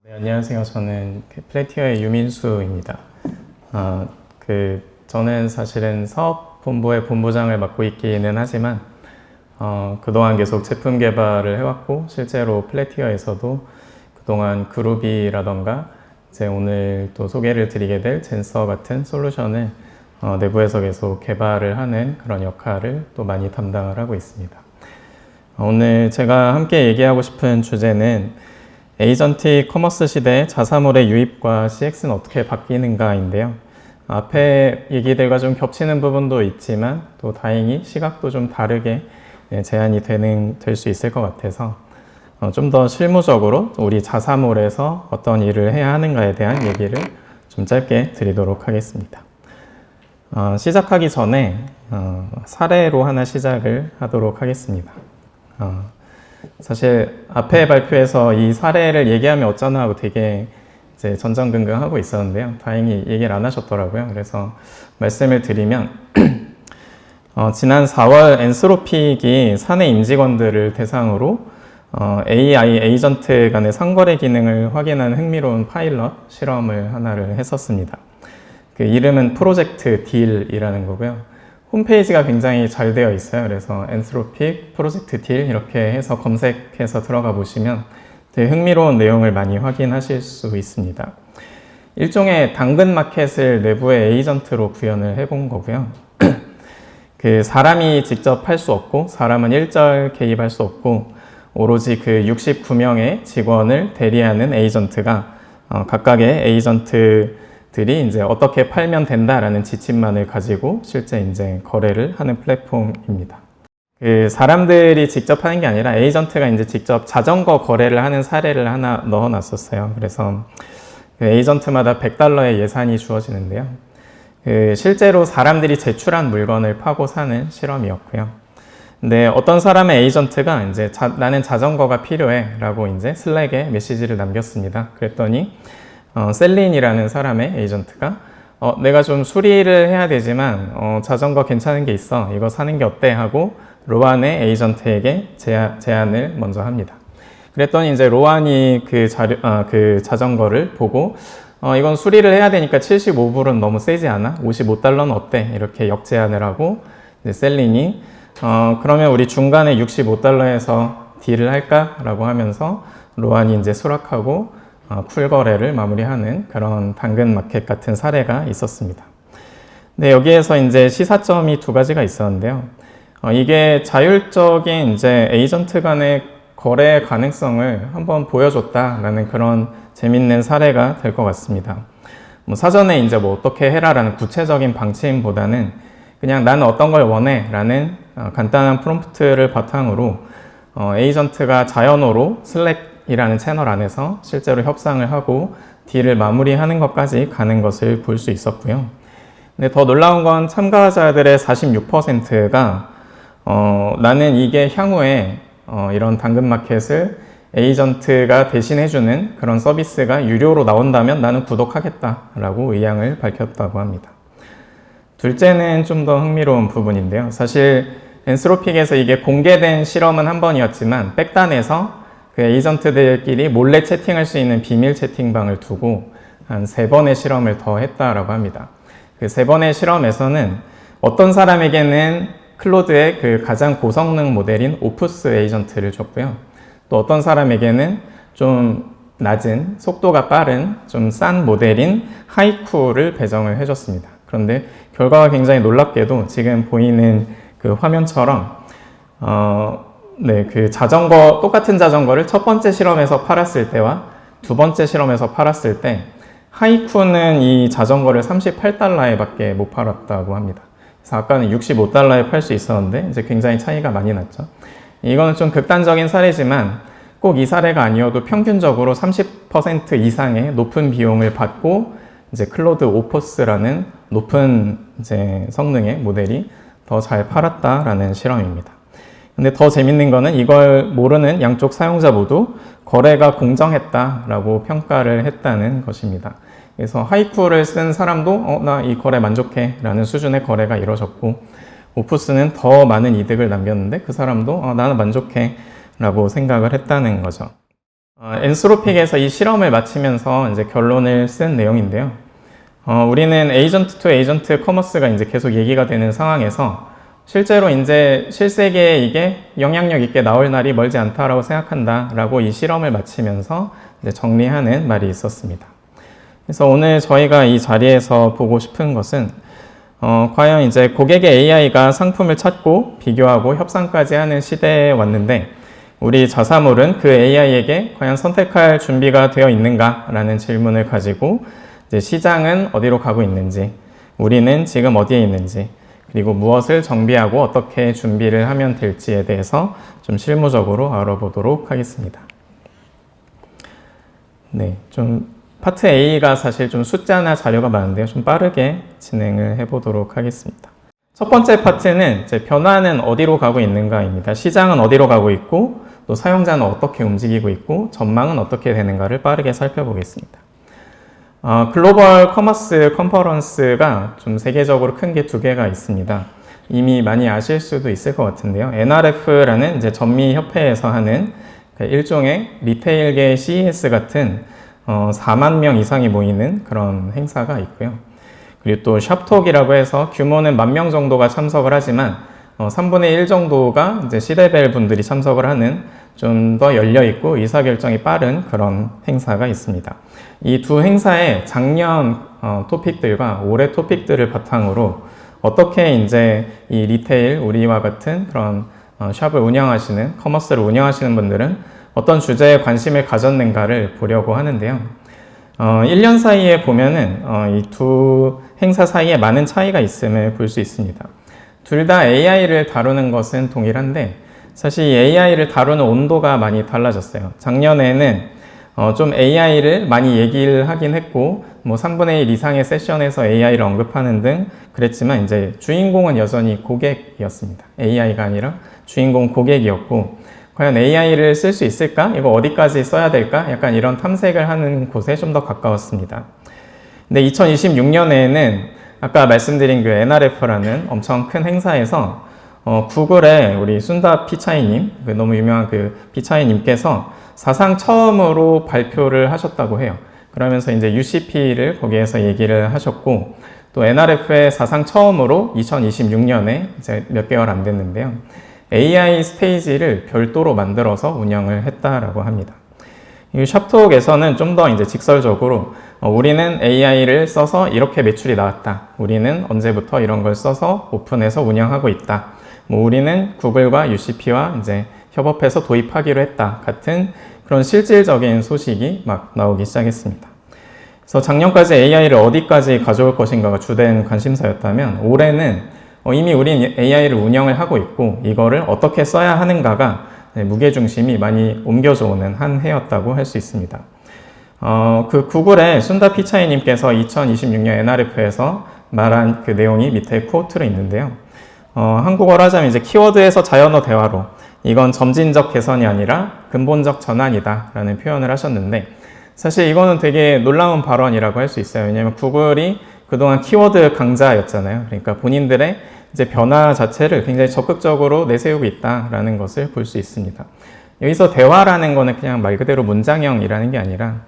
네, 안녕하세요. 저는 플래티어의 유민수입니다. 저는 사실은 사업본부의 본부장을 맡고 있기는 하지만 그동안 계속 제품 개발을 해왔고 실제로 플래티어에서도 그동안 그루비라던가 이제 오늘 또 소개를 드리게 될 젠서 같은 솔루션을 내부에서 계속 개발을 하는 그런 역할을 또 많이 담당을 하고 있습니다. 오늘 제가 함께 얘기하고 싶은 주제는 에이전틱 커머스 시대의 자사몰의 유입과 CX는 어떻게 바뀌는가인데요. 앞에 얘기들과 좀 겹치는 부분도 있지만 또 다행히 시각도 좀 다르게 제안이 될 수 있을 것 같아서 좀 더 실무적으로 우리 자사몰에서 어떤 일을 해야 하는가에 대한 얘기를 좀 짧게 드리도록 하겠습니다. 시작하기 전에 사례로 하나 시작을 하도록 하겠습니다. 사실 앞에 발표에서 이 사례를 얘기하면 어쩌나 하고 되게 이제 전전긍긍하고 있었는데요. 다행히 얘기를 안 하셨더라고요. 그래서 말씀을 드리면 지난 4월 엔스로픽이 사내 임직원들을 대상으로 AI 에이전트 간의 상거래 기능을 확인하는 흥미로운 파일럿 실험을 하나를 했었습니다. 그 이름은 프로젝트 딜이라는 거고요. 홈페이지가 굉장히 잘 되어 있어요. 그래서 엔스로픽 프로젝트 딜 이렇게 해서 검색해서 들어가 보시면 되게 흥미로운 내용을 많이 확인하실 수 있습니다. 일종의 당근 마켓을 내부의 에이전트로 구현을 해본 거고요. 그 사람이 직접 할 수 없고 사람은 일절 개입할 수 없고 오로지 그 69명의 직원을 대리하는 에이전트가 각각의 에이전트들이 이제 어떻게 팔면 된다라는 지침만을 가지고 실제 이제 거래를 하는 플랫폼입니다. 그 사람들이 직접 하는 게 아니라 에이전트가 이제 직접 자전거 거래를 하는 사례를 하나 넣어놨었어요. 그래서 그 에이전트마다 $100의 예산이 주어지는데요. 그 실제로 사람들이 제출한 물건을 파고 사는 실험이었고요. 근데 어떤 사람의 에이전트가 이제 나는 자전거가 필요해 라고 이제 슬랙에 메시지를 남겼습니다. 그랬더니 셀린이라는 사람의 에이전트가 내가 좀 수리를 해야 되지만 자전거 괜찮은 게 있어. 이거 사는 게 어때? 하고 로안의 에이전트에게 제안을 먼저 합니다. 그랬더니 이제 로안이 그 자전거를 보고 이건 수리를 해야 되니까 75불은 너무 세지 않아? $55는 어때? 이렇게 역제안을 하고 이제 셀린이 그러면 우리 중간에 $65에서 딜을 할까? 라고 하면서 로안이 이제 수락하고 풀 거래를 마무리하는 그런 당근 마켓 같은 사례가 있었습니다. 네, 여기에서 이제 시사점이 두 가지가 있었는데요. 이게 자율적인 이제 에이전트 간의 거래 가능성을 한번 보여줬다라는 그런 재밌는 사례가 될 것 같습니다. 사전에 이제 어떻게 해라라는 구체적인 방침보다는 그냥 나는 어떤 걸 원해 라는 간단한 프롬프트를 바탕으로 에이전트가 자연어로 슬랙이라는 채널 안에서 실제로 협상을 하고 딜을 마무리하는 것까지 가는 것을 볼 수 있었고요. 근데 더 놀라운 건 참가자들의 46%가 나는 이게 향후에 이런 당근마켓을 에이전트가 대신해주는 그런 서비스가 유료로 나온다면 나는 구독하겠다라고 의향을 밝혔다고 합니다. 둘째는 좀 더 흥미로운 부분인데요. 사실 엔스로픽에서 이게 공개된 실험은 한 번이었지만 백단에서 그 에이전트들끼리 몰래 채팅할 수 있는 비밀 채팅방을 두고 한 3번의 실험을 더 했다라고 합니다. 그 3번의 실험에서는 어떤 사람에게는 클로드의 그 가장 고성능 모델인 오프스 에이전트를 줬고요. 또 어떤 사람에게는 좀 낮은 속도가 빠른 좀 싼 모델인 하이쿠를 배정을 해줬습니다. 그런데 결과가 굉장히 놀랍게도 지금 보이는 그 화면처럼 그 똑같은 자전거를 첫 번째 실험에서 팔았을 때와 두 번째 실험에서 팔았을 때 하이쿠는 이 자전거를 $38에 밖에 못 팔았다고 합니다. 그래서 아까는 $65에 팔 수 있었는데 이제 굉장히 차이가 많이 났죠. 이거는 좀 극단적인 사례지만 꼭 이 사례가 아니어도 평균적으로 30% 이상의 높은 비용을 받고 이제 클로드 오퍼스라는 높은 이제 성능의 모델이 더 잘 팔았다라는 실험입니다. 근데 더 재밌는 거는 이걸 모르는 양쪽 사용자 모두 거래가 공정했다라고 평가를 했다는 것입니다. 그래서 하이쿠를 쓴 사람도 나 이 거래 만족해 라는 수준의 거래가 이루어졌고 오프스는 더 많은 이득을 남겼는데 그 사람도 나는 만족해 라고 생각을 했다는 거죠. 엔스로픽에서 이 실험을 마치면서 이제 결론을 쓴 내용인데요. 우리는 에이전트 투 에이전트 커머스가 이제 계속 얘기가 되는 상황에서 실제로 이제 실세계에 이게 영향력 있게 나올 날이 멀지 않다라고 생각한다라고 이 실험을 마치면서 이제 정리하는 말이 있었습니다. 그래서 오늘 저희가 이 자리에서 보고 싶은 것은 과연 이제 고객의 AI가 상품을 찾고 비교하고 협상까지 하는 시대에 왔는데 우리 자사몰은 그 AI에게 과연 선택할 준비가 되어 있는가라는 질문을 가지고 이제 시장은 어디로 가고 있는지, 우리는 지금 어디에 있는지, 그리고 무엇을 정비하고 어떻게 준비를 하면 될지에 대해서 좀 실무적으로 알아보도록 하겠습니다. 네, 좀 파트 A가 사실 좀 숫자나 자료가 많은데요. 좀 빠르게 진행을 해보도록 하겠습니다. 첫 번째 파트는 이제 변화는 어디로 가고 있는가입니다. 시장은 어디로 가고 있고 또 사용자는 어떻게 움직이고 있고 전망은 어떻게 되는가를 빠르게 살펴보겠습니다. 글로벌 커머스 컨퍼런스가 좀 세계적으로 큰 게 두 개가 있습니다. 이미 많이 아실 수도 있을 것 같은데요. NRF라는 이제 전미협회에서 하는 일종의 리테일계 CES 같은 4만 명 이상이 모이는 그런 행사가 있고요. 그리고 또 샵톡이라고 해서 규모는 10,000명 정도가 참석을 하지만 3분의 1 정도가 이제 C레벨 분들이 참석을 하는 좀 더 열려있고 의사결정이 빠른 그런 행사가 있습니다. 이 두 행사의 작년 토픽들과 올해 토픽들을 바탕으로 어떻게 이제 이 리테일, 우리와 같은 그런 샵을 운영하시는, 커머스를 운영하시는 분들은 어떤 주제에 관심을 가졌는가를 보려고 하는데요. 1년 사이에 보면은 이 두 행사 사이에 많은 차이가 있음을 볼 수 있습니다. 둘 다 AI를 다루는 것은 동일한데 사실 이 AI를 다루는 온도가 많이 달라졌어요. 작년에는 좀 AI를 많이 얘기를 하긴 했고 뭐 3분의 1 이상의 세션에서 AI를 언급하는 등 그랬지만 이제 주인공은 여전히 고객이었습니다. AI가 아니라 주인공 고객이었고 과연 AI를 쓸 수 있을까? 이거 어디까지 써야 될까? 약간 이런 탐색을 하는 곳에 좀 더 가까웠습니다. 근데 2026년에는 아까 말씀드린 그 NRF라는 엄청 큰 행사에서 구글의 우리 순다 피차이님, 너무 유명한 그 피차이님께서 사상 처음으로 발표를 하셨다고 해요. 그러면서 이제 UCP를 거기에서 얘기를 하셨고, 또 NRF의 사상 처음으로 2026년에 이제 몇 개월 안 됐는데요. AI 스테이지를 별도로 만들어서 운영을 했다라고 합니다. 이 샵톡에서는 좀 더 이제 직설적으로 우리는 AI를 써서 이렇게 매출이 나왔다. 우리는 언제부터 이런 걸 써서 오픈해서 운영하고 있다. 뭐 우리는 구글과 UCP와 이제 협업해서 도입하기로 했다. 같은 그런 실질적인 소식이 막 나오기 시작했습니다. 그래서 작년까지 AI를 어디까지 가져올 것인가가 주된 관심사였다면 올해는 이미 우리는 AI를 운영을 하고 있고 이거를 어떻게 써야 하는가가 무게중심이 많이 옮겨져 오는 한 해였다고 할 수 있습니다. 그 구글의 순다 피차이님께서 2026년 NRF에서 말한 그 내용이 밑에 코트로 있는데요. 한국어로 하자면 이제 키워드에서 자연어 대화로 이건 점진적 개선이 아니라 근본적 전환이다 라는 표현을 하셨는데 사실 이거는 되게 놀라운 발언이라고 할 수 있어요. 왜냐하면 구글이 그동안 키워드 강자였잖아요. 그러니까 본인들의 이제 변화 자체를 굉장히 적극적으로 내세우고 있다라는 것을 볼 수 있습니다. 여기서 대화라는 거는 그냥 말 그대로 문장형이라는 게 아니라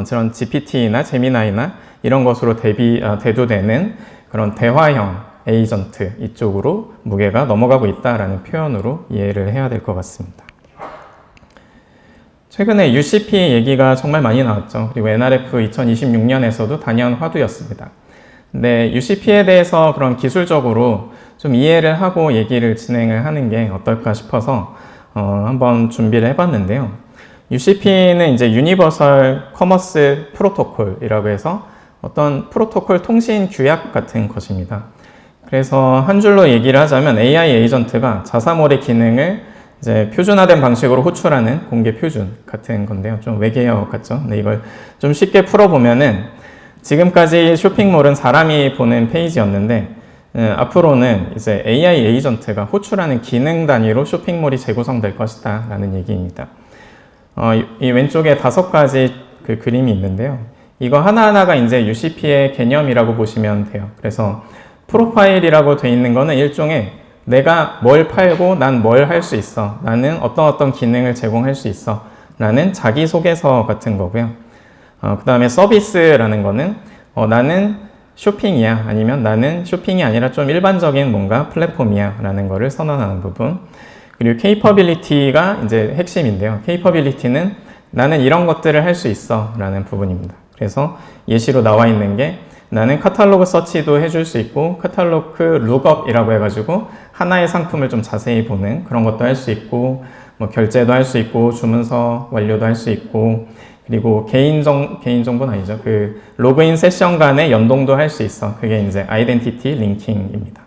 저런 GPT나 제미나이나 이런 것으로 대두되는 그런 대화형 에이전트 이쪽으로 무게가 넘어가고 있다라는 표현으로 이해를 해야 될 것 같습니다. 최근에 UCP 얘기가 정말 많이 나왔죠. 그리고 NRF 2026년에서도 단연 화두였습니다. 근데 UCP에 대해서 그런 기술적으로 좀 이해를 하고 얘기를 진행을 하는 게 어떨까 싶어서 한번 준비를 해봤는데요. UCP는 이제 유니버설 커머스 프로토콜이라고 해서 어떤 프로토콜 통신 규약 같은 것입니다. 그래서 한 줄로 얘기를 하자면 AI 에이전트가 자사몰의 기능을 이제 표준화된 방식으로 호출하는 공개 표준 같은 건데요. 좀 외계어 같죠? 근데 이걸 좀 쉽게 풀어보면은 지금까지 쇼핑몰은 사람이 보는 페이지였는데 앞으로는 이제 AI 에이전트가 호출하는 기능 단위로 쇼핑몰이 재구성될 것이다 라는 얘기입니다. 이 왼쪽에 5가지 그 그림이 있는데요. 이거 하나하나가 이제 UCP의 개념이라고 보시면 돼요. 그래서 프로파일이라고 돼 있는 거는 일종의 내가 뭘 팔고 난 뭘 할 수 있어. 나는 어떤 기능을 제공할 수 있어. 라는 자기소개서 같은 거고요. 그 다음에 서비스라는 거는 나는 쇼핑이야, 아니면 나는 쇼핑이 아니라 좀 일반적인 뭔가 플랫폼이야 라는 거를 선언하는 부분. 그리고 capability가 이제 핵심인데요. capability는 나는 이런 것들을 할 수 있어 라는 부분입니다. 그래서 예시로 나와 있는 게 나는 카탈로그 서치도 해줄 수 있고 카탈로그 룩업이라고 해가지고 하나의 상품을 좀 자세히 보는 그런 것도 할 수 있고 뭐 결제도 할 수 있고 주문서 완료도 할 수 있고 그리고 개인 정보는 아니죠. 그 로그인 세션 간의 연동도 할 수 있어. 그게 이제 아이덴티티 링킹입니다.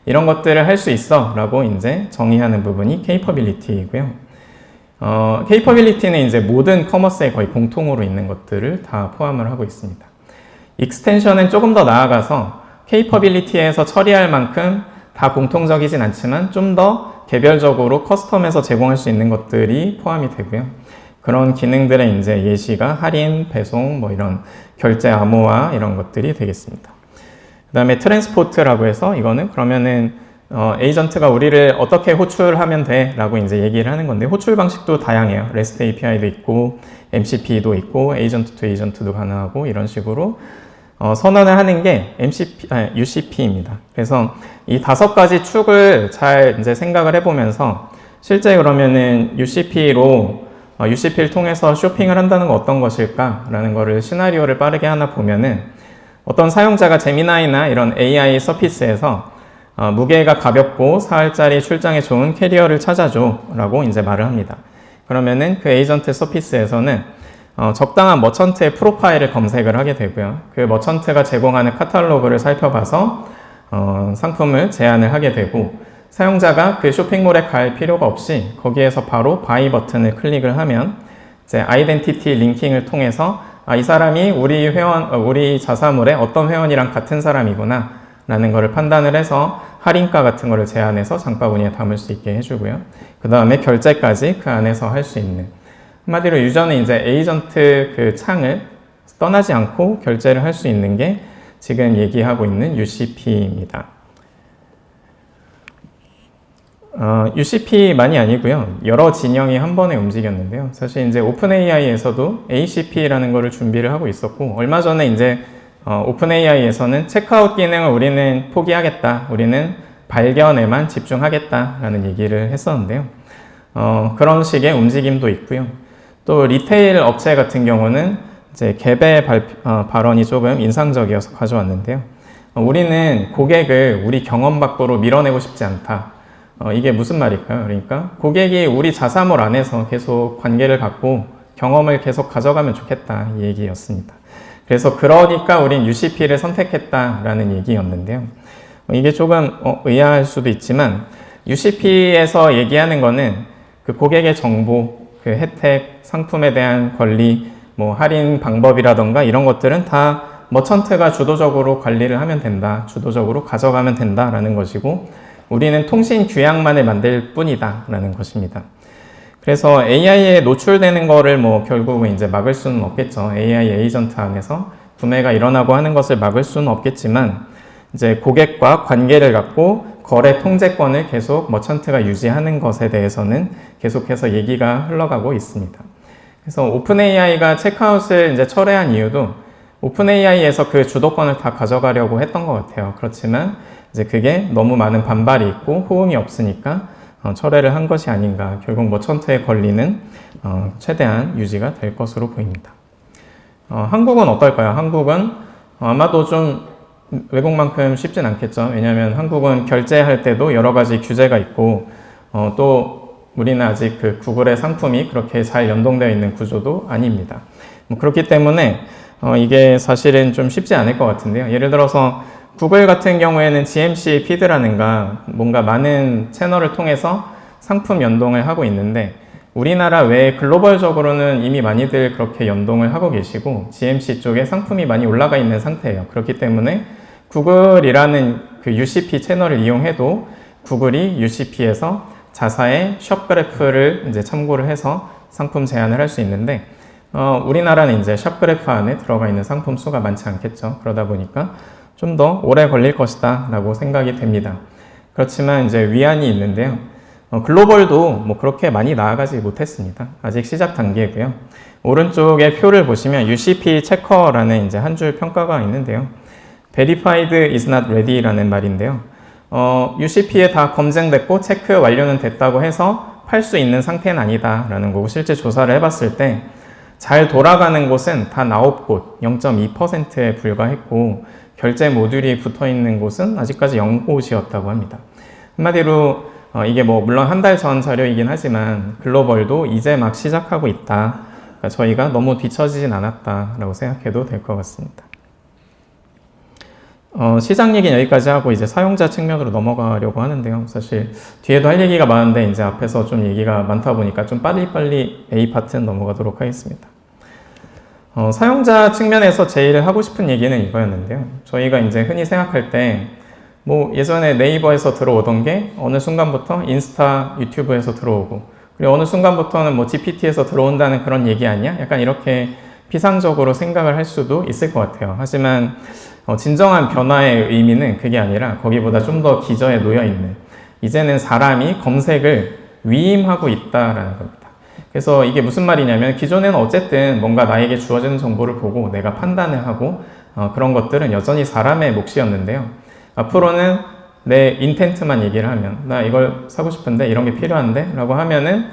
이런 것들을 할 수 있어 라고 이제 정의하는 부분이 capability이고요. capability는 이제 모든 커머스에 거의 공통으로 있는 것들을 다 포함을 하고 있습니다. 익스텐션은 조금 더 나아가서 capability에서 처리할 만큼 다 공통적이진 않지만 좀 더 개별적으로 커스텀해서 제공할 수 있는 것들이 포함이 되고요. 그런 기능들의 이제 예시가 할인, 배송, 뭐 이런 결제 암호화 이런 것들이 되겠습니다. 그 다음에 트랜스포트라고 해서 이거는 그러면은 에이전트가 우리를 어떻게 호출하면 돼 라고 이제 얘기를 하는 건데 호출 방식도 다양해요. REST API도 있고 MCP도 있고 에이전트 투 에이전트도 가능하고 이런 식으로 선언을 하는 게 UCP입니다. 그래서 이 5가지 축을 잘 이제 생각을 해보면서 실제 그러면은 UCP를 통해서 쇼핑을 한다는 건 어떤 것일까? 라는 거를 시나리오를 빠르게 하나 보면은 어떤 사용자가 제미나이나 이런 AI 서피스에서 무게가 가볍고 4알짜리 출장에 좋은 캐리어를 찾아줘 라고 이제 말을 합니다. 그러면은 그 에이전트 서피스에서는 적당한 머천트의 프로파일을 검색을 하게 되고요. 그 머천트가 제공하는 카탈로그를 살펴봐서 상품을 제안을 하게 되고 사용자가 그 쇼핑몰에 갈 필요가 없이 거기에서 바로 바이 버튼을 클릭을 하면 이제 아이덴티티 링킹을 통해서 이 사람이 우리 자사몰의 어떤 회원이랑 같은 사람이구나 라는 거를 판단을 해서 할인가 같은 거를 제안해서 장바구니에 담을 수 있게 해주고요. 그 다음에 결제까지 그 안에서 할 수 있는 한마디로 유저는 이제 에이전트 그 창을 떠나지 않고 결제를 할 수 있는 게 지금 얘기하고 있는 UCP입니다. UCP만이 아니고요. 여러 진영이 한 번에 움직였는데요. 사실 이제 오픈AI에서도 ACP라는 거를 준비를 하고 있었고 얼마 전에 이제 오픈AI에서는 체크아웃 기능을 우리는 포기하겠다. 우리는 발견에만 집중하겠다라는 얘기를 했었는데요. 그런 식의 움직임도 있고요. 또 리테일 업체 같은 경우는 이제 갭의 발언이 조금 인상적이어서 가져왔는데요. 우리는 고객을 우리 경험 밖으로 밀어내고 싶지 않다. 이게 무슨 말일까요? 그러니까 고객이 우리 자사몰 안에서 계속 관계를 갖고 경험을 계속 가져가면 좋겠다 이 얘기였습니다. 그래서 그러니까 우린 UCP를 선택했다라는 얘기였는데요. 이게 조금 의아할 수도 있지만 UCP에서 얘기하는 거는 그 고객의 정보, 그 혜택, 상품에 대한 권리, 뭐 할인 방법이라던가 이런 것들은 다 머천트가 주도적으로 관리를 하면 된다, 주도적으로 가져가면 된다라는 것이고 우리는 통신 규약만을 만들 뿐이다 라는 것입니다. 그래서 AI에 노출되는 거를 뭐 결국은 이제 막을 수는 없겠죠. AI 에이전트 안에서 구매가 일어나고 하는 것을 막을 수는 없겠지만 이제 고객과 관계를 갖고 거래 통제권을 계속 머천트가 유지하는 것에 대해서는 계속해서 얘기가 흘러가고 있습니다. 그래서 오픈AI가 체크아웃을 이제 철회한 이유도 오픈AI에서 그 주도권을 다 가져가려고 했던 것 같아요. 그렇지만 이제 그게 너무 많은 반발이 있고 호응이 없으니까 철회를 한 것이 아닌가. 결국 머천트의 권리는 최대한 유지가 될 것으로 보입니다. 한국은 어떨까요? 한국은 아마도 좀 외국만큼 쉽진 않겠죠. 왜냐하면 한국은 결제할 때도 여러 가지 규제가 있고 또 우리는 아직 그 구글의 상품이 그렇게 잘 연동되어 있는 구조도 아닙니다. 그렇기 때문에 이게 사실은 좀 쉽지 않을 것 같은데요. 예를 들어서 구글 같은 경우에는 GMC 피드라는가 뭔가 많은 채널을 통해서 상품 연동을 하고 있는데 우리나라 외에 글로벌적으로는 이미 많이들 그렇게 연동을 하고 계시고 GMC 쪽에 상품이 많이 올라가 있는 상태예요. 그렇기 때문에 구글이라는 그 UCP 채널을 이용해도 구글이 UCP에서 자사의 숍 그래프를 이제 참고를 해서 상품 제안을 할 수 있는데 우리나라는 이제 숍 그래프 안에 들어가 있는 상품 수가 많지 않겠죠. 그러다 보니까 좀 더 오래 걸릴 것이다 라고 생각이 됩니다. 그렇지만 이제 위안이 있는데요. 글로벌도 뭐 그렇게 많이 나아가지 못했습니다. 아직 시작 단계고요. 오른쪽에 표를 보시면 UCP 체커라는 이제 한 줄 평가가 있는데요. Verified is not ready라는 말인데요. UCP에 다 검증됐고 체크 완료는 됐다고 해서 팔 수 있는 상태는 아니다라는 거고, 실제 조사를 해봤을 때 잘 돌아가는 곳은 단 9곳, 0.2%에 불과했고, 결제 모듈이 붙어 있는 곳은 아직까지 0곳이었다고 합니다. 한마디로 이게 뭐 물론 한 달 전 자료이긴 하지만 글로벌도 이제 막 시작하고 있다. 그러니까 저희가 너무 뒤처지진 않았다라고 생각해도 될 것 같습니다. 시장 얘기는 여기까지 하고 이제 사용자 측면으로 넘어가려고 하는데요. 사실 뒤에도 할 얘기가 많은데 이제 앞에서 좀 얘기가 많다 보니까 좀 빨리빨리 A 파트는 넘어가도록 하겠습니다. 사용자 측면에서 제일 하고 싶은 얘기는 이거였는데요. 저희가 이제 흔히 생각할 때 뭐 예전에 네이버에서 들어오던 게 어느 순간부터 인스타, 유튜브에서 들어오고, 그리고 어느 순간부터는 뭐 GPT에서 들어온다는 그런 얘기 아니야? 약간 이렇게 피상적으로 생각을 할 수도 있을 것 같아요. 하지만 진정한 변화의 의미는 그게 아니라 거기보다 좀 더 기저에 놓여있는, 이제는 사람이 검색을 위임하고 있다라는 겁니다. 그래서 이게 무슨 말이냐면, 기존에는 어쨌든 뭔가 나에게 주어지는 정보를 보고 내가 판단을 하고 그런 것들은 여전히 사람의 몫이었는데요. 앞으로는 내 인텐트만 얘기를 하면, 나 이걸 사고 싶은데 이런 게 필요한데 라고 하면은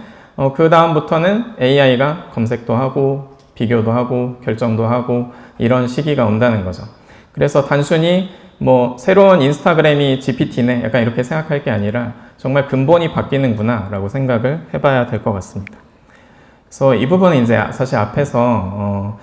그 다음부터는 AI가 검색도 하고 비교도 하고 결정도 하고 이런 시기가 온다는 거죠. 그래서 단순히 뭐 새로운 인스타그램이 GPT네 약간 이렇게 생각할 게 아니라 정말 근본이 바뀌는구나 라고 생각을 해봐야 될 것 같습니다. 그래서 이 부분은 이제 사실 앞에서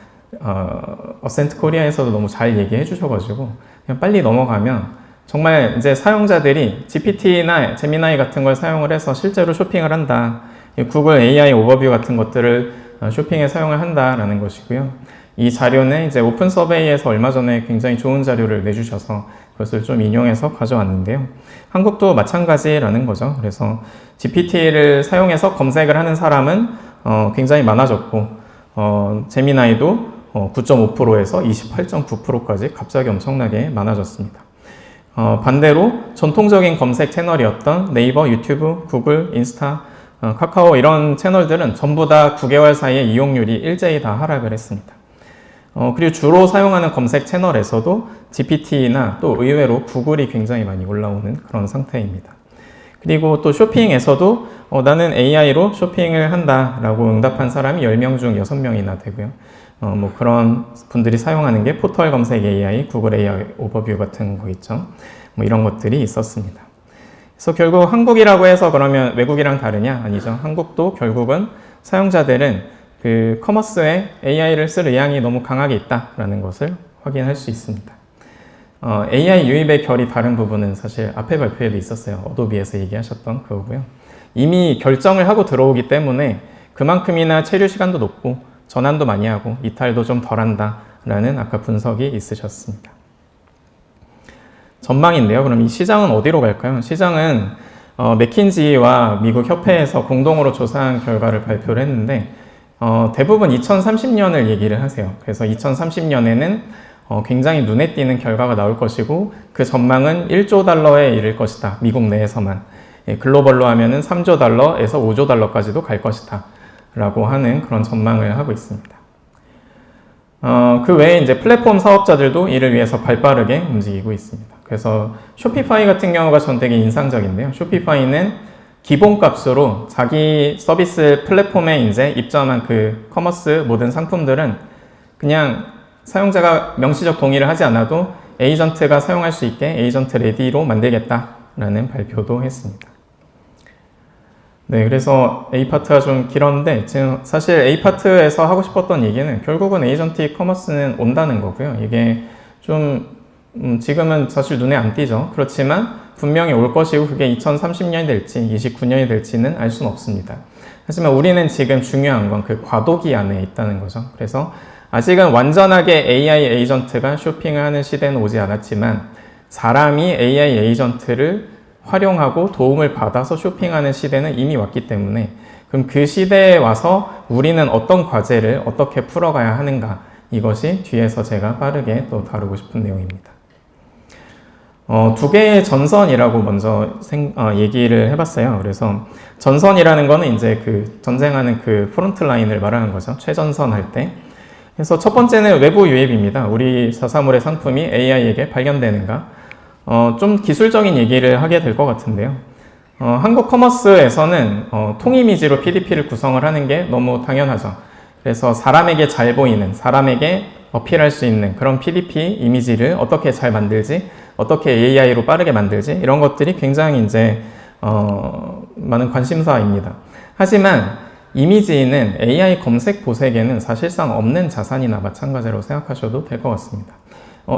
어센트 코리아에서도 너무 잘 얘기해 주셔가지고 그냥 빨리 넘어가면, 정말 이제 사용자들이 GPT나 제미나이 같은 걸 사용을 해서 실제로 쇼핑을 한다. 구글 AI 오버뷰 같은 것들을 쇼핑에 사용을 한다라는 것이고요. 이 자료는 이제 오픈 서베이에서 얼마 전에 굉장히 좋은 자료를 내주셔서 그것을 좀 인용해서 가져왔는데요. 한국도 마찬가지라는 거죠. 그래서 GPT를 사용해서 검색을 하는 사람은 굉장히 많아졌고, 제미나이도 9.5%에서 28.9%까지 갑자기 엄청나게 많아졌습니다. 반대로 전통적인 검색 채널이었던 네이버, 유튜브, 구글, 인스타, 카카오 이런 채널들은 전부 다 9개월 사이에 이용률이 일제히 다 하락을 했습니다. 그리고 주로 사용하는 검색 채널에서도 GPT나 또 의외로 구글이 굉장히 많이 올라오는 그런 상태입니다. 그리고 또 쇼핑에서도 나는 AI로 쇼핑을 한다라고 응답한 사람이 10명 중 6명이나 되고요. 뭐 그런 분들이 사용하는 게 포털 검색 AI, 구글 AI 오버뷰 같은 거 있죠. 뭐 이런 것들이 있었습니다. 그래서 결국 한국이라고 해서 그러면 외국이랑 다르냐? 아니죠. 한국도 결국은 사용자들은 그 커머스에 AI를 쓸 의향이 너무 강하게 있다라는 것을 확인할 수 있습니다. AI 유입의 결이 다른 부분은 사실 앞에 발표에도 있었어요. 어도비에서 얘기하셨던 그거고요. 이미 결정을 하고 들어오기 때문에 그만큼이나 체류 시간도 높고 전환도 많이 하고 이탈도 좀 덜한다라는 아까 분석이 있으셨습니다. 전망인데요. 그럼 이 시장은 어디로 갈까요? 시장은 맥킨지와 미국 협회에서 공동으로 조사한 결과를 발표를 했는데 대부분 2030년을 얘기를 하세요. 그래서 2030년에는 굉장히 눈에 띄는 결과가 나올 것이고 그 전망은 1조 달러에 이를 것이다. 미국 내에서만. 글로벌로 하면은 3조 달러에서 5조 달러까지도 갈 것이다. 라고 하는 그런 전망을 하고 있습니다. 그 외에 이제 플랫폼 사업자들도 이를 위해서 발빠르게 움직이고 있습니다. 그래서 쇼피파이 같은 경우가 전 되게 인상적인데요. 쇼피파이는 기본값으로 자기 서비스 플랫폼에 이제 입점한 그 커머스 모든 상품들은 그냥 사용자가 명시적 동의를 하지 않아도 에이전트가 사용할 수 있게 에이전트 레디로 만들겠다라는 발표도 했습니다. 네, 그래서 A파트가 좀 길었는데 지금 사실 A파트에서 하고 싶었던 얘기는 결국은 에이전트 커머스는 온다는 거고요. 이게 좀 지금은 사실 눈에 안 띄죠. 그렇지만 분명히 올 것이고 그게 2030년이 될지 29년이 될지는 알 수는 없습니다. 하지만 우리는 지금 중요한 건 그 과도기 안에 있다는 거죠. 그래서 아직은 완전하게 AI 에이전트가 쇼핑을 하는 시대는 오지 않았지만 사람이 AI 에이전트를 활용하고 도움을 받아서 쇼핑하는 시대는 이미 왔기 때문에 그럼 그 시대에 와서 우리는 어떤 과제를 어떻게 풀어가야 하는가, 이것이 뒤에서 제가 빠르게 또 다루고 싶은 내용입니다. 두 개의 전선이라고 먼저 얘기를 해봤어요. 그래서 전선이라는 거는 이제 그 전쟁하는 그 프론트 라인을 말하는 거죠. 최전선 할 때. 그래서 첫 번째는 외부 유입입니다. 우리 자사몰의 상품이 AI에게 발견되는가. 좀 기술적인 얘기를 하게 될 것 같은데요. 한국 커머스에서는 통 이미지로 PDP를 구성을 하는 게 너무 당연하죠. 그래서 사람에게 잘 보이는, 사람에게 어필할 수 있는 그런 PDP 이미지를 어떻게 잘 만들지, 어떻게 AI로 빠르게 만들지, 이런 것들이 굉장히 이제 많은 관심사입니다. 하지만 이미지는 AI 검색 보색에는 사실상 없는 자산이나 마찬가지로 생각하셔도 될 것 같습니다.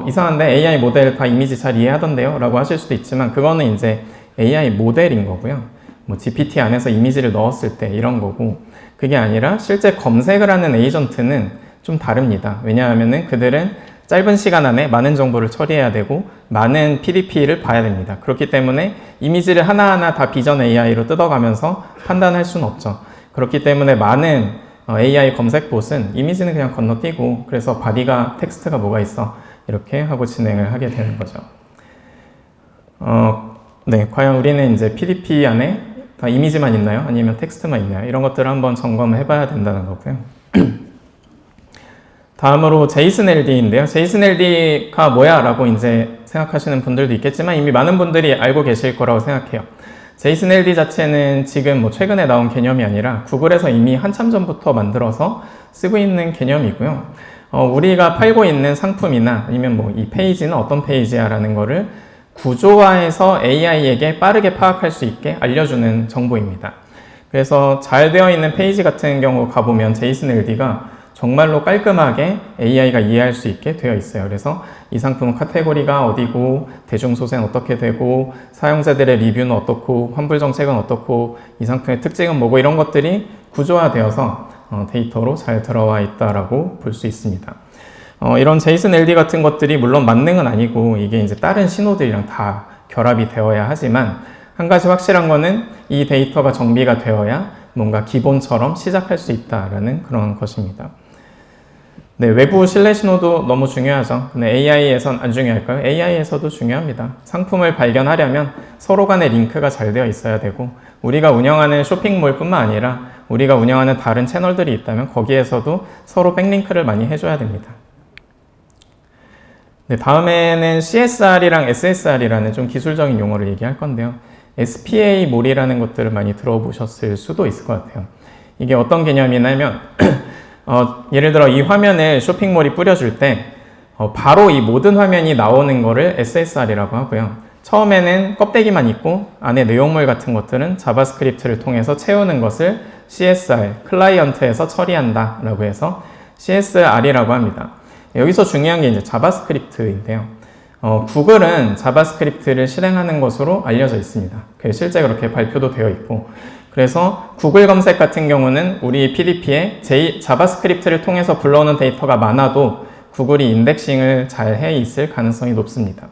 이상한데 AI 모델 다 이미지 잘 이해하던데요? 라고 하실 수도 있지만 그거는 이제 AI 모델인 거고요. 뭐 GPT 안에서 이미지를 넣었을 때 이런 거고, 그게 아니라 실제 검색을 하는 에이전트는 좀 다릅니다. 왜냐하면은 그들은 짧은 시간 안에 많은 정보를 처리해야 되고 많은 PDP를 봐야 됩니다. 그렇기 때문에 이미지를 하나하나 다 비전 AI로 뜯어가면서 판단할 수는 없죠. 그렇기 때문에 많은 AI 검색 봇은 이미지는 그냥 건너뛰고, 그래서 바디가 텍스트가 뭐가 있어 이렇게 하고 진행을 하게 되는 거죠. 네, 과연 우리는 이제 PDP 안에 다 이미지만 있나요? 아니면 텍스트만 있나요? 이런 것들을 한번 점검해 봐야 된다는 거고요. 다음으로 JSON-LD인데요. JSON-LD가 뭐야? 라고 이제 생각하시는 분들도 있겠지만 이미 많은 분들이 알고 계실 거라고 생각해요. JSON-LD 자체는 지금 뭐 최근에 나온 개념이 아니라 구글에서 이미 한참 전부터 만들어서 쓰고 있는 개념이고요. 우리가 팔고 있는 상품이나 아니면 뭐 이 페이지는 어떤 페이지야 라는 거를 구조화해서 AI에게 빠르게 파악할 수 있게 알려주는 정보입니다. 그래서 잘 되어 있는 페이지 같은 경우 가보면 JSON-LD가 정말로 깔끔하게 AI가 이해할 수 있게 되어 있어요. 그래서 이 상품 카테고리가 어디고, 대중소재는 어떻게 되고, 사용자들의 리뷰는 어떻고, 환불 정책은 어떻고, 이 상품의 특징은 뭐고, 이런 것들이 구조화되어서 데이터로 잘 들어와 있다라고 볼 수 있습니다. 이런 JSON-LD 같은 것들이 물론 만능은 아니고 이게 이제 다른 신호들이랑 다 결합이 되어야 하지만, 한 가지 확실한 거는 이 데이터가 정비가 되어야 뭔가 기본처럼 시작할 수 있다라는 그런 것입니다. 네, 외부 신뢰 신호도 너무 중요하죠. 근데 AI에선 안 중요할까요? AI에서도 중요합니다. 상품을 발견하려면 서로 간의 링크가 잘 되어 있어야 되고, 우리가 운영하는 쇼핑몰 뿐만 아니라 우리가 운영하는 다른 채널들이 있다면 거기에서도 서로 백링크를 많이 해줘야 됩니다. 네, 다음에는 CSR이랑 SSR이라는 좀 기술적인 용어를 얘기할 건데요. SPA 몰이라는 것들을 많이 들어보셨을 수도 있을 것 같아요. 이게 어떤 개념이냐면 예를 들어 이 화면을 쇼핑몰이 뿌려줄 때 바로 이 모든 화면이 나오는 거를 SSR이라고 하고요. 처음에는 껍데기만 있고 안에 내용물 같은 것들은 자바스크립트를 통해서 채우는 것을 CSR, 클라이언트에서 처리한다 라고 해서 CSR이라고 합니다. 여기서 중요한 게 이제 자바스크립트인데요. 구글은 자바스크립트를 실행하는 것으로 알려져 있습니다. 실제 그렇게 발표도 되어 있고, 그래서 구글 검색 같은 경우는 우리 PDP에 자바스크립트를 통해서 불러오는 데이터가 많아도 구글이 인덱싱을 잘 해 있을 가능성이 높습니다.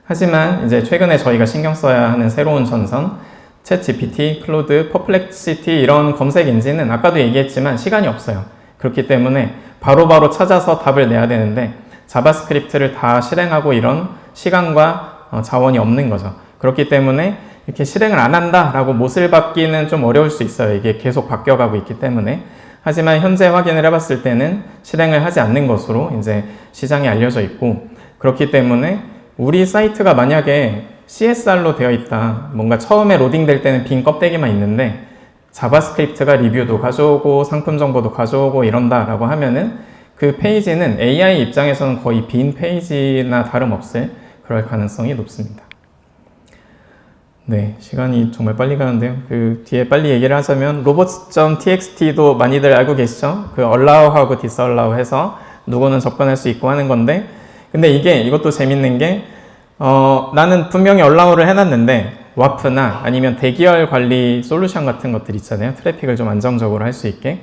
하지만 이제 최근에 저희가 신경 써야 하는 새로운 전선, 챗GPT, 클로드, 퍼플렉시티 이런 검색 엔진은 아까도 얘기했지만 시간이 없어요. 그렇기 때문에 바로바로 찾아서 답을 내야 되는데 자바스크립트를 다 실행하고 이런 시간과 자원이 없는 거죠. 그렇기 때문에 이렇게 실행을 안 한다라고 못을 받기는 좀 어려울 수 있어요. 이게 계속 바뀌어가고 있기 때문에. 하지만 현재 확인을 해봤을 때는 실행을 하지 않는 것으로 이제 시장에 알려져 있고, 그렇기 때문에 우리 사이트가 만약에 CSR로 되어 있다, 뭔가 처음에 로딩될 때는 빈 껍데기만 있는데 자바스크립트가 리뷰도 가져오고 상품 정보도 가져오고 이런다라고 하면은 그 페이지는 AI 입장에서는 거의 빈 페이지나 다름없을 그럴 가능성이 높습니다. 네, 시간이 정말 빨리 가는데요. 그 뒤에 빨리 얘기를 하자면 robots.txt도 많이들 알고 계시죠? 그 allow하고 disallow 해서 누구는 접근할 수 있고 하는 건데, 근데 이것도 재밌는 게 나는 분명히 allow를 해놨는데 와프나 아니면 대기열 관리 솔루션 같은 것들 있잖아요. 트래픽을 좀 안정적으로 할 수 있게.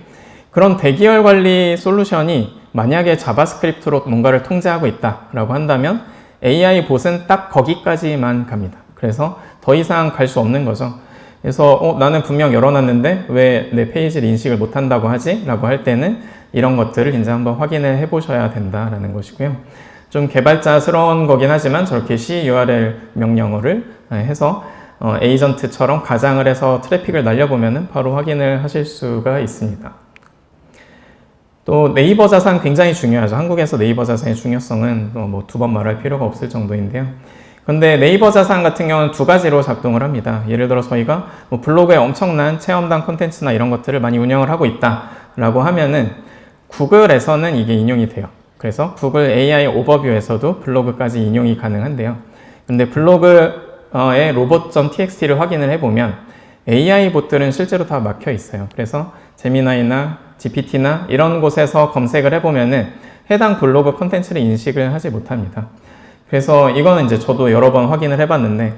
그런 대기열 관리 솔루션이 만약에 자바스크립트로 뭔가를 통제하고 있다라고 한다면 AI 봇은 딱 거기까지만 갑니다. 그래서 더 이상 갈 수 없는 거죠. 그래서 나는 분명 열어놨는데 왜 내 페이지를 인식을 못한다고 하지? 라고 할 때는 이런 것들을 이제 한번 확인을 해보셔야 된다라는 것이고요. 좀 개발자스러운 거긴 하지만 저렇게 CURL 명령어를 해서 에이전트처럼 가장을 해서 트래픽을 날려보면 바로 확인을 하실 수가 있습니다. 또 네이버 자산 굉장히 중요하죠. 한국에서 네이버 자산의 중요성은 뭐 두 번 말할 필요가 없을 정도인데요. 근데 네이버 자산 같은 경우는 두 가지로 작동을 합니다. 예를 들어 저희가 뭐 블로그에 엄청난 체험단 콘텐츠나 이런 것들을 많이 운영을 하고 있다라고 하면은 구글에서는 이게 인용이 돼요. 그래서 구글 AI 오버뷰에서도 블로그까지 인용이 가능한데요. 근데 블로그의 robot.txt를 확인을 해보면 AI 봇들은 실제로 다 막혀 있어요. 그래서 제미나이나 GPT나 이런 곳에서 검색을 해보면은 해당 블로그 콘텐츠를 인식을 하지 못합니다. 그래서 이거는 이제 저도 여러 번 확인을 해봤는데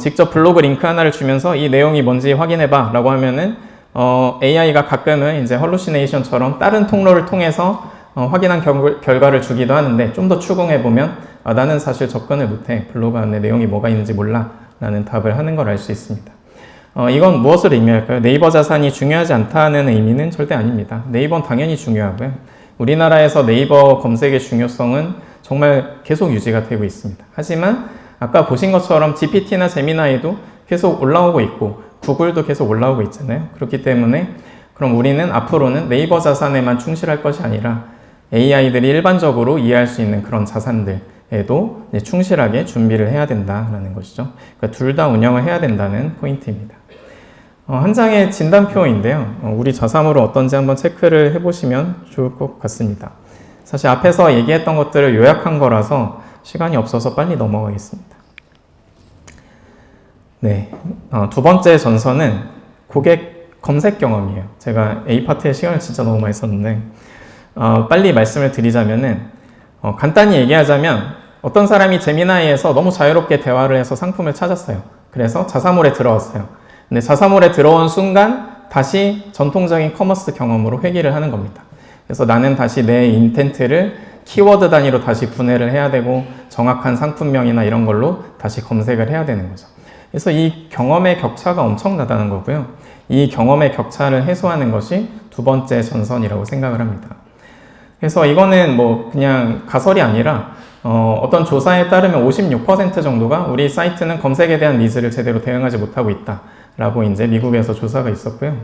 직접 블로그 링크 하나를 주면서 이 내용이 뭔지 확인해봐 라고 하면은 AI가 가끔은 이제 헐루시네이션처럼 다른 통로를 통해서 확인한 결과를 주기도 하는데 좀 더 추궁해보면 나는 사실 접근을 못해. 블로그 안에 내용이 뭐가 있는지 몰라 라는 답을 하는 걸 알 수 있습니다. 이건 무엇을 의미할까요? 네이버 자산이 중요하지 않다는 의미는 절대 아닙니다. 네이버는 당연히 중요하고요. 우리나라에서 네이버 검색의 중요성은 정말 계속 유지가 되고 있습니다. 하지만 아까 보신 것처럼 GPT나 제미나이도 계속 올라오고 있고 구글도 계속 올라오고 있잖아요. 그렇기 때문에 그럼 우리는 앞으로는 네이버 자산에만 충실할 것이 아니라 AI들이 일반적으로 이해할 수 있는 그런 자산들에도 충실하게 준비를 해야 된다라는 것이죠. 그러니까 둘 다 운영을 해야 된다는 포인트입니다. 한 장의 진단표인데요. 우리 자사물은 어떤지 한번 체크를 해보시면 좋을 것 같습니다. 사실 앞에서 얘기했던 것들을 요약한 거라서 시간이 없어서 빨리 넘어가겠습니다. 네, 두 번째 전선은 고객 검색 경험이에요. 제가 A파트에 시간을 진짜 너무 많이 썼는데 빨리 말씀을 드리자면은 간단히 얘기하자면 어떤 사람이 제미나이에서 너무 자유롭게 대화를 해서 상품을 찾았어요. 그래서 자사몰에 들어왔어요. 근데 자사몰에 들어온 순간 다시 전통적인 커머스 경험으로 회귀를 하는 겁니다. 그래서 나는 다시 내 인텐트를 키워드 단위로 다시 분해를 해야 되고 정확한 상품명이나 이런 걸로 다시 검색을 해야 되는 거죠. 그래서 이 경험의 격차가 엄청나다는 거고요. 이 경험의 격차를 해소하는 것이 두 번째 전선이라고 생각을 합니다. 그래서 이거는 뭐 그냥 가설이 아니라 어떤 조사에 따르면 56% 정도가 우리 사이트는 검색에 대한 니즈를 제대로 대응하지 못하고 있다라고 이제 미국에서 조사가 있었고요.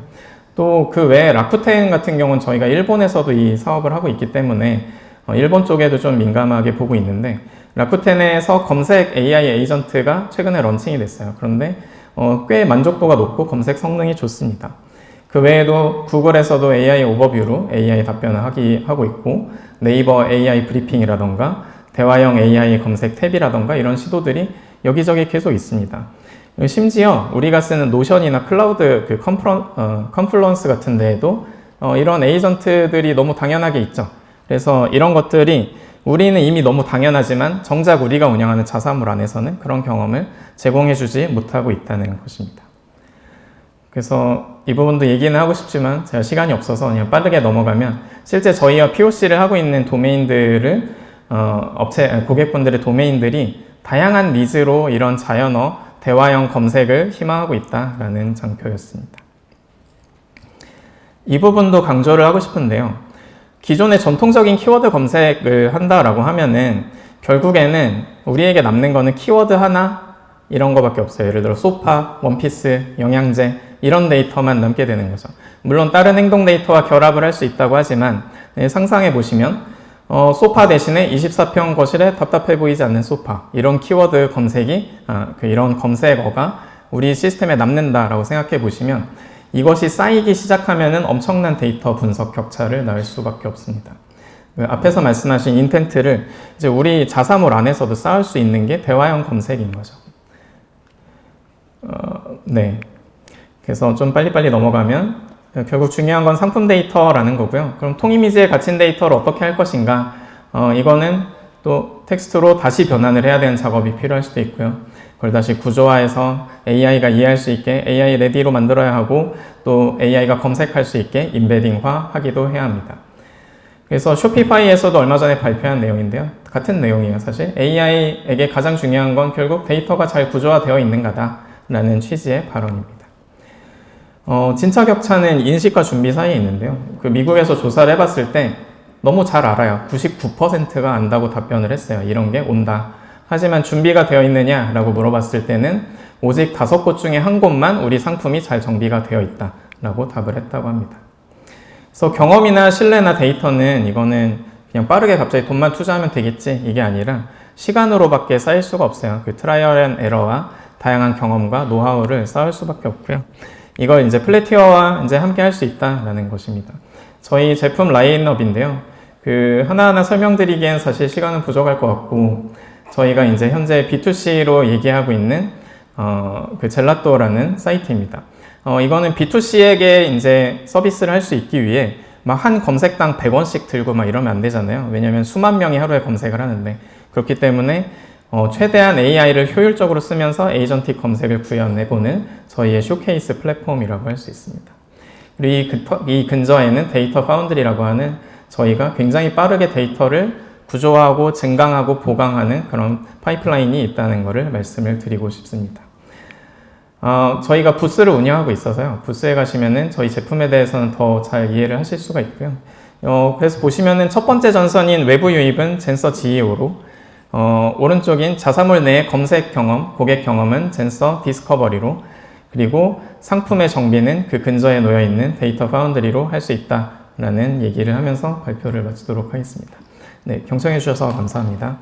또 그 외에 라쿠텐 같은 경우는 저희가 일본에서도 이 사업을 하고 있기 때문에 일본 쪽에도 좀 민감하게 보고 있는데 라쿠텐에서 검색 AI 에이전트가 최근에 런칭이 됐어요. 그런데 꽤 만족도가 높고 검색 성능이 좋습니다. 그 외에도 구글에서도 AI 오버뷰로 AI 답변을 하고 있고 네이버 AI 브리핑이라던가 대화형 AI 검색 탭이라던가 이런 시도들이 여기저기 계속 있습니다. 심지어 우리가 쓰는 노션이나 클라우드 그 컨플루언스 같은 데에도 이런 에이전트들이 너무 당연하게 있죠. 그래서 이런 것들이 우리는 이미 너무 당연하지만 정작 우리가 운영하는 자사물 안에서는 그런 경험을 제공해주지 못하고 있다는 것입니다. 그래서 이 부분도 얘기는 하고 싶지만 제가 시간이 없어서 그냥 빠르게 넘어가면 실제 저희가 POC를 하고 있는 도메인들을 고객분들의 도메인들이 다양한 니즈로 이런 자연어 대화형 검색을 희망하고 있다라는 장표였습니다. 이 부분도 강조를 하고 싶은데요. 기존의 전통적인 키워드 검색을 한다라고 하면은 결국에는 우리에게 남는 거는 키워드 하나 이런 거밖에 없어요. 예를 들어 소파, 원피스, 영양제 이런 데이터만 남게 되는 거죠. 물론 다른 행동 데이터와 결합을 할 수 있다고 하지만 상상해 보시면 소파 대신에 24평 거실에 답답해 보이지 않는 소파 이런 키워드 검색이 이런 검색어가 우리 시스템에 남는다라고 생각해 보시면 이것이 쌓이기 시작하면은 엄청난 데이터 분석 격차를 낳을 수밖에 없습니다. 앞에서 말씀하신 인텐트를 이제 우리 자사몰 안에서도 쌓을 수 있는 게 대화형 검색인 거죠. 네. 그래서 좀 빨리빨리 넘어가면 결국 중요한 건 상품 데이터라는 거고요. 그럼 통이미지에 갇힌 데이터를 어떻게 할 것인가? 이거는 또 텍스트로 다시 변환을 해야 되는 작업이 필요할 수도 있고요. 그걸 다시 구조화해서 AI가 이해할 수 있게 AI 레디로 만들어야 하고 또 AI가 검색할 수 있게 인베딩화 하기도 해야 합니다. 그래서 쇼피파이에서도 얼마 전에 발표한 내용인데요. 같은 내용이에요, 사실. AI에게 가장 중요한 건 결국 데이터가 잘 구조화되어 있는가다라는 취지의 발언입니다. 진차 격차는 인식과 준비 사이에 있는데요. 그 미국에서 조사를 해봤을 때 너무 잘 알아요. 99%가 안다고 답변을 했어요. 이런 게 온다. 하지만 준비가 되어 있느냐라고 물어봤을 때는 오직 5곳 중에 한 곳만 우리 상품이 잘 정비가 되어 있다라고 답을 했다고 합니다. 그래서 경험이나 신뢰나 데이터는 이거는 그냥 빠르게 갑자기 돈만 투자하면 되겠지 이게 아니라 시간으로밖에 쌓일 수가 없어요. 그 트라이얼 앤 에러와 다양한 경험과 노하우를 쌓을 수밖에 없고요. 이걸 이제 플래티어와 이제 함께 할 수 있다라는 것입니다. 저희 제품 라인업인데요. 그 하나하나 설명드리기엔 사실 시간은 부족할 것 같고 저희가 이제 현재 B2C로 얘기하고 있는 그 젤라또라는 사이트입니다. 이거는 B2C에게 이제 서비스를 할 수 있기 위해 막 한 검색당 100원씩 들고 막 이러면 안 되잖아요. 왜냐면 수만 명이 하루에 검색을 하는데 그렇기 때문에 최대한 AI를 효율적으로 쓰면서 에이전틱 검색을 구현해보는 저희의 쇼케이스 플랫폼이라고 할 수 있습니다. 그리고 이 근저에는 데이터 파운드리라고 하는 저희가 굉장히 빠르게 데이터를 구조화하고 증강하고 보강하는 그런 파이프라인이 있다는 것을 말씀을 드리고 싶습니다. 저희가 부스를 운영하고 있어서요. 부스에 가시면은 저희 제품에 대해서는 더 잘 이해를 하실 수가 있고요. 그래서 보시면은 첫 번째 전선인 외부 유입은 젠서 GEO로, 오른쪽인 자사몰 내의 검색 경험, 고객 경험은 젠서 디스커버리로, 그리고 상품의 정비는 그 근저에 놓여 있는 데이터 파운드리로 할 수 있다라는 얘기를 하면서 발표를 마치도록 하겠습니다. 네, 경청해 주셔서 감사합니다.